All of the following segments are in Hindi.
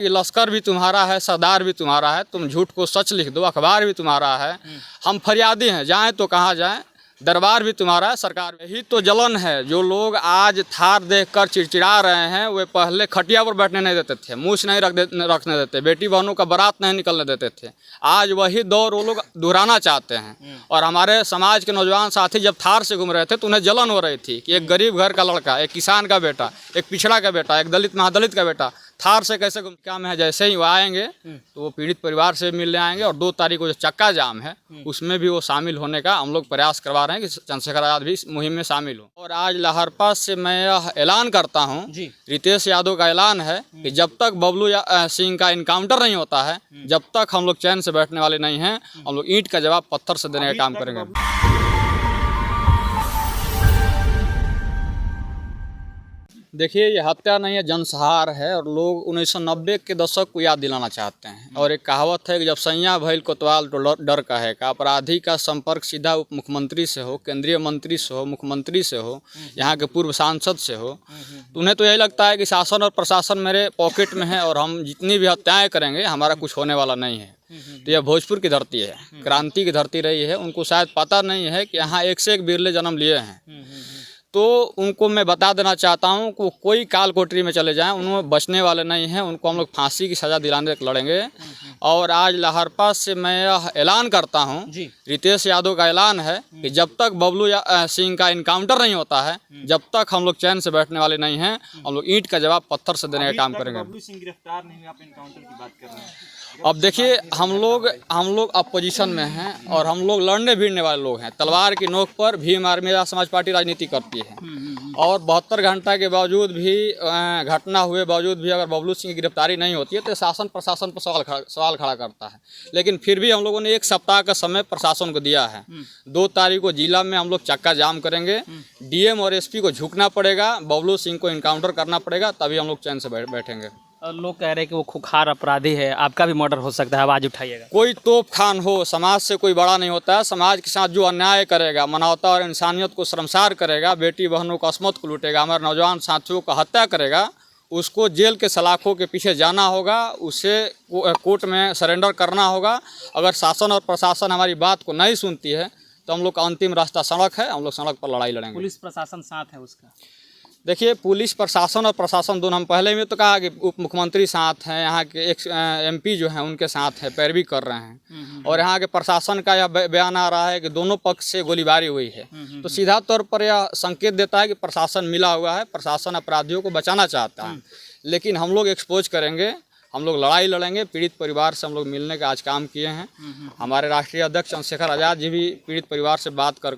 ये लश्कर भी तुम्हारा है, सरदार भी तुम्हारा है, तुम झूठ को सच लिख दो, अखबार भी तुम्हारा है। हम फरियादी हैं, जाएं तो कहाँ जाएं, दरबार भी तुम्हारा है, सरकार। यही तो जलन है। जो लोग आज थार देखकर चिड़चिड़ा रहे हैं, वे पहले खटिया पर बैठने नहीं देते थे, मूछ नहीं रखने देते, बेटी बहनों का बारात नहीं निकलने देते थे। आज वही दौर वो लोग दोहराना चाहते हैं। और हमारे समाज के नौजवान साथी जब थार से घूम रहे थे तो उन्हें जलन हो रही थी कि एक गरीब घर का लड़का, एक किसान का बेटा, एक पिछड़ा का बेटा, एक दलित महादलित का बेटा थार से कैसे घूम। क्या में है, जैसे ही वो आएंगे तो वो पीड़ित परिवार से मिलने आएंगे। और 2 तारीख को जो चक्का जाम है उसमें भी वो शामिल होने का हम लोग प्रयास करवा रहे हैं कि चंद्रशेखर आजाद भी इस मुहिम में शामिल हो। और आज लहरपा से मैं यह ऐलान करता हूँ, रितेश यादव का ऐलान है कि जब तक बबलू सिंह का इनकाउंटर नहीं होता है, जब तक हम लोग चैन से बैठने वाले नहीं हैं। हम लोग ईंट का जवाब पत्थर से देने का काम करेंगे। देखिए, ये हत्या नहीं है, जनसंहार है। और लोग 1990 के दशक को याद दिलाना चाहते हैं। और एक कहावत है कि जब सैया भइल कोतवाल तो डर कहे का। अपराधी का संपर्क सीधा उप मुख्यमंत्री से हो, केंद्रीय मंत्री से हो, मुख्यमंत्री से हो, यहाँ के पूर्व सांसद से हो, तो उन्हें तो यही लगता है कि शासन और प्रशासन मेरे पॉकेट में है और हम जितनी भी हत्याएँ करेंगे हमारा कुछ होने वाला नहीं है। तो यह भोजपुर की धरती है, क्रांति की धरती रही है। उनको शायद पता नहीं है कि यहाँ एक से एक बिरले जन्म लिए हैं। तो उनको मैं बता देना चाहता हूँ कि कोई काल कोठरी में चले जाएं, उन्होंने बचने वाले नहीं हैं। उनको हम लोग फांसी की सज़ा दिलाने तक लड़ेंगे। और आज लहरपा से मैं यह ऐलान करता हूँ, रितेश यादव का ऐलान है कि जब तक बबलू सिंह का इनकाउंटर नहीं होता है, जब तक हम लोग चैन से बैठने वाले नहीं हैं। हम लोग ईंट का जवाब पत्थर से देने का काम करेंगे। बबलू सिंह गिरफ्तार नहीं हुए, आप इनकाउंटर की बात कर रहे हैं। अब देखिए, हम लोग अपोजिशन में हैं और हम लोग लड़ने भिड़ने वाले लोग हैं। तलवार की नोक पर भीम आर्मी समाज पार्टी राजनीति करती है। और 72 घंटा के बावजूद भी, घटना हुए बावजूद भी अगर बबलू सिंह की गिरफ्तारी नहीं होती है तो शासन प्रशासन पर सवाल खड़ा करता है। लेकिन फिर भी हम लोगों ने 1 सप्ताह का समय प्रशासन को दिया है। 2 तारीख को जिला में हम लोग चक्का जाम करेंगे। डीएम और एसपी को झुकना पड़ेगा, बबलू सिंह को इनकाउंटर करना पड़ेगा, तभी हम लोग चैन से बैठेंगे। लोग कह रहे हैं कि वो खुखार अपराधी है, आपका भी मर्डर हो सकता है, आवाज़ उठाइएगा। कोई तोप खान हो, समाज से कोई बड़ा नहीं होता है। समाज के साथ जो अन्याय करेगा, मानवता और इंसानियत को शर्मसार करेगा, बेटी बहनों को असमत को लूटेगा, हमारे नौजवान साथियों का हत्या करेगा, उसको जेल के सलाखों के पीछे जाना होगा, उसे कोर्ट में सरेंडर करना होगा। अगर शासन और प्रशासन हमारी बात को नहीं सुनती है तो हम लोग का अंतिम रास्ता सड़क है। हम लोग सड़क पर लड़ाई लड़ेंगे। पुलिस प्रशासन साथ है उसका? देखिए, पुलिस प्रशासन और प्रशासन दोनों, हम पहले में तो कहा कि उप मुख्यमंत्री साथ हैं, यहाँ के एक एमपी जो हैं उनके साथ है, पैरवी कर रहे हैं। और यहाँ के प्रशासन का यह बयान आ रहा है कि दोनों पक्ष से गोलीबारी हुई है। तो सीधा तौर पर यह संकेत देता है कि प्रशासन मिला हुआ है, प्रशासन अपराधियों को बचाना चाहता है। लेकिन हम लोग एक्सपोज करेंगे, हम लोग लड़ाई लड़ेंगे। पीड़ित परिवार से हम लोग मिलने का आज काम किए हैं। हमारे राष्ट्रीय अध्यक्ष चंद्रशेखर आजाद जी भी पीड़ित परिवार से बात कर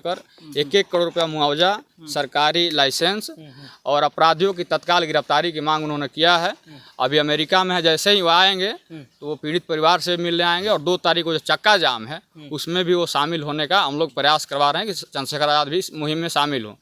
1-1 करोड़ रुपया मुआवजा, सरकारी लाइसेंस और अपराधियों की तत्काल गिरफ्तारी की मांग उन्होंने किया है। अभी अमेरिका में है, जैसे ही वो आएंगे तो वो पीड़ित परिवार से मिलने आएंगे। और 2 तारीख को जो चक्का जाम है उसमें भी वो शामिल होने का हम लोग प्रयास करवा रहे हैं कि चंद्रशेखर आजाद भी इस मुहिम में शामिल हो।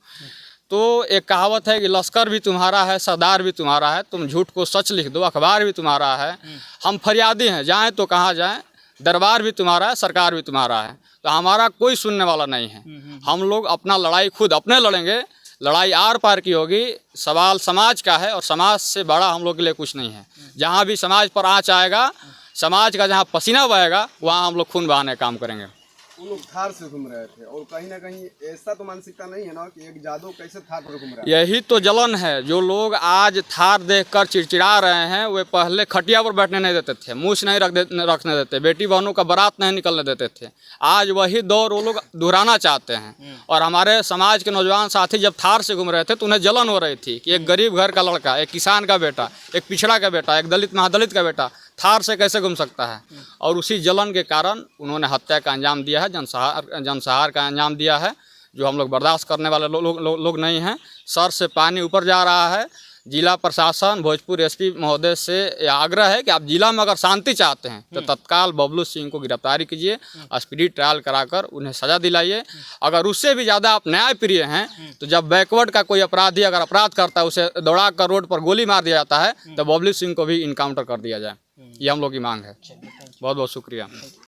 तो एक कहावत है कि लश्कर भी तुम्हारा है, सरदार भी तुम्हारा है, तुम झूठ को सच लिख दो, अखबार भी तुम्हारा है। हम फरियादी हैं, जाएं तो कहाँ जाएं, दरबार भी तुम्हारा है, सरकार भी तुम्हारा है। तो हमारा कोई सुनने वाला नहीं है। हम लोग अपना लड़ाई खुद अपने लड़ेंगे। लड़ाई आर पार की होगी। सवाल समाज का है और समाज से बड़ा हम लोग के लिए कुछ नहीं है। जहाँ भी समाज पर आँच आएगा, समाज का जहाँ पसीना बहेगा, वहाँ हम लोग खून बहाने काम करेंगे। वो लोग थार से घूम रहे थे और कहीं ना कहीं ऐसा तो मानसिकता नहीं है ना कि एक जादव कैसे थार पर घूम रहा है। यही तो जलन है। जो लोग आज थार देखकर चिड़चिड़ा रहे हैं, वे पहले खटिया पर बैठने नहीं देते थे, मूछ नहीं रखने देते, बेटी बहनों का बारात नहीं निकलने देते थे। आज वही दौर वो लोग दोहराना चाहते हैं। और हमारे समाज के नौजवान साथी जब थार से घूम रहे थे तो उन्हें जलन हो रही थी कि एक गरीब घर का लड़का, एक किसान का बेटा, एक पिछड़ा का बेटा, एक दलित महादलित का बेटा थार से कैसे घूम सकता है। और उसी जलन के कारण उन्होंने हत्या का अंजाम दिया है, जनसंहार का अंजाम दिया है, जो हम लोग बर्दाश्त करने वाले लोग नहीं हैं। सर से पानी ऊपर जा रहा है। जिला प्रशासन, भोजपुर एसपी महोदय से यह आग्रह है कि आप जिला में अगर शांति चाहते हैं तो तत्काल बबलू सिंह को गिरफ्तारी कीजिए, स्पीडी ट्रायल कराकर उन्हें सज़ा दिलाइए। अगर उससे भी ज़्यादा आप न्याय प्रिय हैं तो जब बैकवर्ड का कोई अपराधी अगर अपराध करता है, उसे दौड़ा कर रोड पर गोली मार दिया जाता है, तो बबलू सिंह को भी इनकाउंटर कर दिया जाए। ये हम लोग की मांग है। बहुत बहुत शुक्रिया।